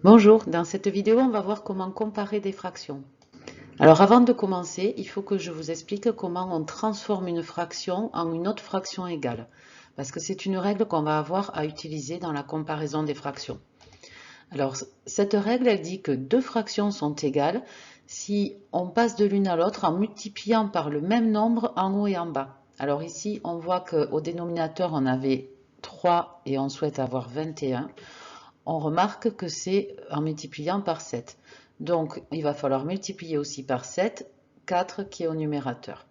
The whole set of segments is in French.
Bonjour, dans cette vidéo, on va voir comment comparer des fractions. Alors avant de commencer, il faut que je vous explique comment on transforme une fraction en une autre fraction égale, parce que c'est une règle qu'on va avoir à utiliser dans la comparaison des fractions. Alors cette règle, elle dit que deux fractions sont égales si on passe de l'une à l'autre en multipliant par le même nombre en haut et en bas. Alors ici, on voit qu'au dénominateur, on avait 3 et on souhaite avoir 21. On remarque que c'est en multipliant par 7. Donc, il va falloir multiplier aussi par 7, 4 qui est au numérateur.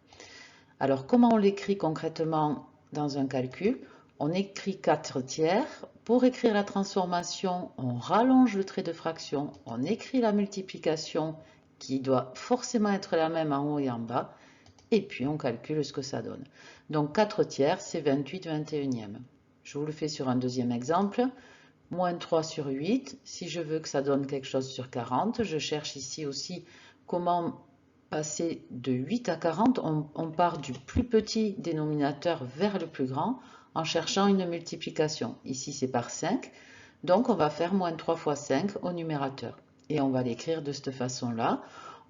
Alors, comment on l'écrit concrètement dans un calcul? On écrit 4 tiers. Pour écrire la transformation, on rallonge le trait de fraction, on écrit la multiplication qui doit forcément être la même en haut et en bas, et puis on calcule ce que ça donne. Donc 4 tiers, c'est 28 21e. Je vous le fais sur un deuxième exemple. Moins 3 sur 8, si je veux que ça donne quelque chose sur 40, je cherche ici aussi comment passer de 8 à 40. On part du plus petit dénominateur vers le plus grand en cherchant une multiplication. Ici, c'est par 5, donc on va faire moins 3 fois 5 au numérateur. Et on va l'écrire de cette façon-là.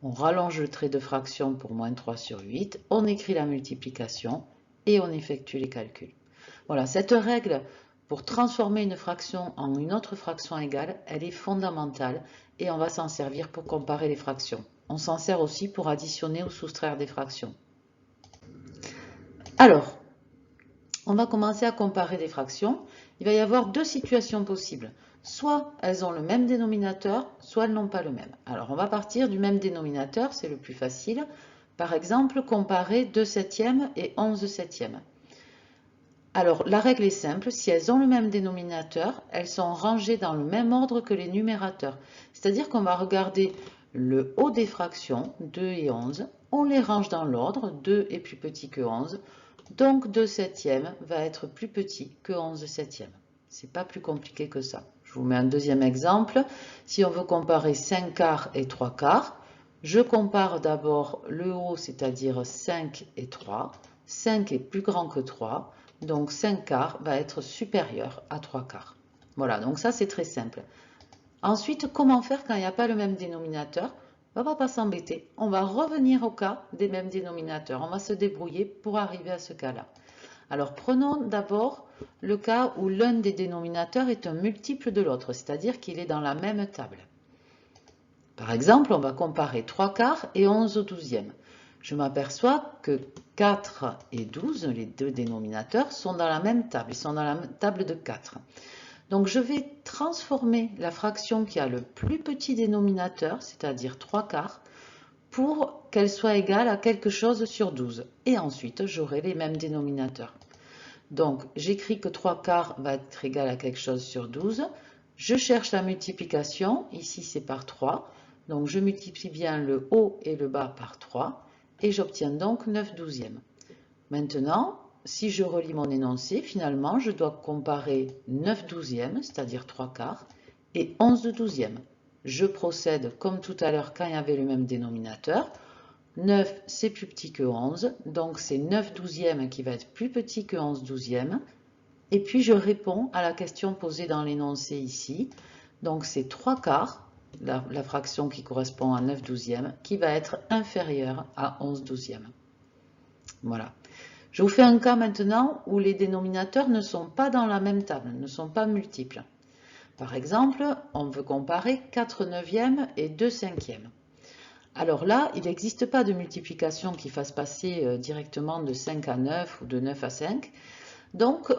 On rallonge le trait de fraction pour moins 3 sur 8, on écrit la multiplication et on effectue les calculs. Voilà, cette règle pour transformer une fraction en une autre fraction égale, elle est fondamentale et on va s'en servir pour comparer les fractions. On s'en sert aussi pour additionner ou soustraire des fractions. Alors, on va commencer à comparer des fractions. Il va y avoir deux situations possibles. Soit elles ont le même dénominateur, soit elles n'ont pas le même. Alors, on va partir du même dénominateur, c'est le plus facile. Par exemple, comparer 2 septièmes et 11 septièmes. Alors, la règle est simple, si elles ont le même dénominateur, elles sont rangées dans le même ordre que les numérateurs. C'est-à-dire qu'on va regarder le haut des fractions, 2 et 11, on les range dans l'ordre, 2 est plus petit que 11, donc 2 septièmes va être plus petit que 11 septièmes. C'est pas plus compliqué que ça. Je vous mets un deuxième exemple. Si on veut comparer 5 quarts et 3 quarts, je compare d'abord le haut, c'est-à-dire 5 et 3. 5 est plus grand que 3. Donc 5 quarts va être supérieur à 3 quarts. Voilà, donc ça c'est très simple. Ensuite, comment faire quand il n'y a pas le même dénominateur? On ne va pas s'embêter. On va revenir au cas des mêmes dénominateurs. On va se débrouiller pour arriver à ce cas-là. Alors prenons d'abord le cas où l'un des dénominateurs est un multiple de l'autre, c'est-à-dire qu'il est dans la même table. Par exemple, on va comparer 3 quarts et 11 au douzième. Je m'aperçois que 4 et 12, les deux dénominateurs, sont dans la même table. Ils sont dans la table de 4. Donc je vais transformer la fraction qui a le plus petit dénominateur, c'est-à-dire 3 quarts, pour qu'elle soit égale à quelque chose sur 12. Et ensuite, j'aurai les mêmes dénominateurs. Donc j'écris que 3 quarts va être égal à quelque chose sur 12. Je cherche la multiplication, ici c'est par 3. Donc je multiplie bien le haut et le bas par 3 et j'obtiens donc 9 douzièmes. Maintenant, si je relis mon énoncé, finalement je dois comparer 9 douzièmes, c'est-à-dire 3 quarts, et 11 douzièmes. Je procède comme tout à l'heure quand il y avait le même dénominateur. 9 c'est plus petit que 11, donc c'est 9 douzièmes qui va être plus petit que 11 douzièmes. Et puis je réponds à la question posée dans l'énoncé ici. Donc c'est 3 quarts, la fraction qui correspond à 9 douzièmes, qui va être inférieure à 11 douzièmes. Voilà. Je vous fais un cas maintenant où les dénominateurs ne sont pas dans la même table, ne sont pas multiples. Par exemple, on veut comparer 4 neuvièmes et 2 cinquièmes. Alors là, il n'existe pas de multiplication qui fasse passer directement de 5 à 9 ou de 9 à 5. Donc,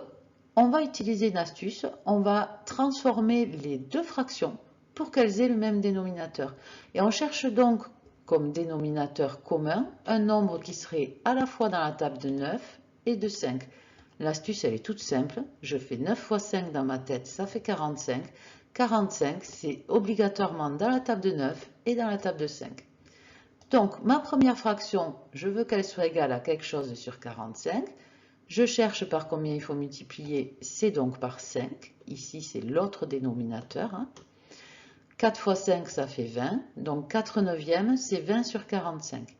on va utiliser une astuce, on va transformer les deux fractions pour qu'elles aient le même dénominateur. Et on cherche donc comme dénominateur commun un nombre qui serait à la fois dans la table de 9 et de 5. L'astuce, elle est toute simple. Je fais 9 fois 5 dans ma tête, ça fait 45. 45, c'est obligatoirement dans la table de 9 et dans la table de 5. Donc, ma première fraction, je veux qu'elle soit égale à quelque chose sur 45. Je cherche par combien il faut multiplier, c'est donc par 5. Ici, c'est l'autre dénominateur. 4 fois 5, ça fait 20. Donc, 4 neuvièmes, c'est 20 sur 45.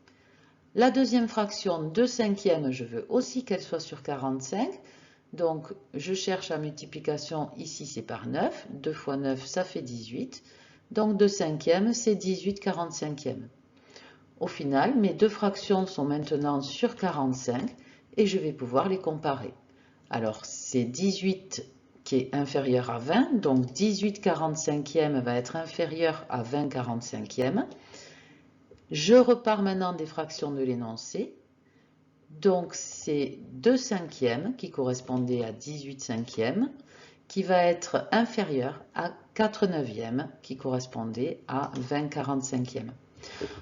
La deuxième fraction, 2 cinquièmes, je veux aussi qu'elle soit sur 45. Donc, je cherche la multiplication. Ici, c'est par 9. 2 fois 9, ça fait 18. Donc 2 cinquièmes, c'est 18 45e. Au final, mes deux fractions sont maintenant sur 45 et je vais pouvoir les comparer. Alors, c'est 18 qui est inférieur à 20, donc 18 45e va être inférieur à 20 45e. Je repars maintenant des fractions de l'énoncé. Donc, c'est 2 cinquièmes qui correspondait à 18 cinquièmes qui va être inférieur à 4 neuvièmes qui correspondait à 20 45e.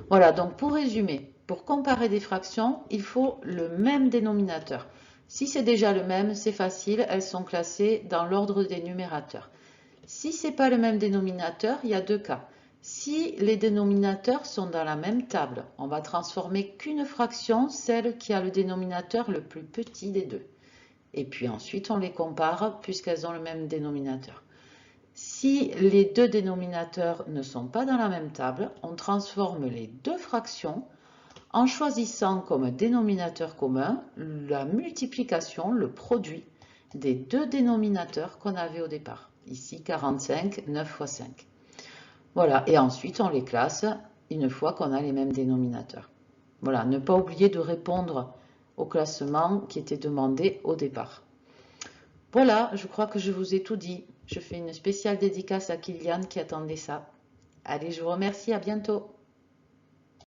Voilà, donc pour résumer, pour comparer des fractions, il faut le même dénominateur. Si c'est déjà le même, c'est facile, elles sont classées dans l'ordre des numérateurs. Si ce n'est pas le même dénominateur, il y a deux cas. Si les dénominateurs sont dans la même table, on va transformer qu'une fraction, celle qui a le dénominateur le plus petit des deux. Et puis ensuite, on les compare puisqu'elles ont le même dénominateur. Si les deux dénominateurs ne sont pas dans la même table, on transforme les deux fractions en choisissant comme dénominateur commun la multiplication, le produit des deux dénominateurs qu'on avait au départ. Ici, 45, 9 fois 5. Voilà, et ensuite on les classe une fois qu'on a les mêmes dénominateurs. Voilà, ne pas oublier de répondre au classement qui était demandé au départ. Voilà, je crois que je vous ai tout dit. Je fais une spéciale dédicace à Kylian qui attendait ça. Allez, je vous remercie, à bientôt.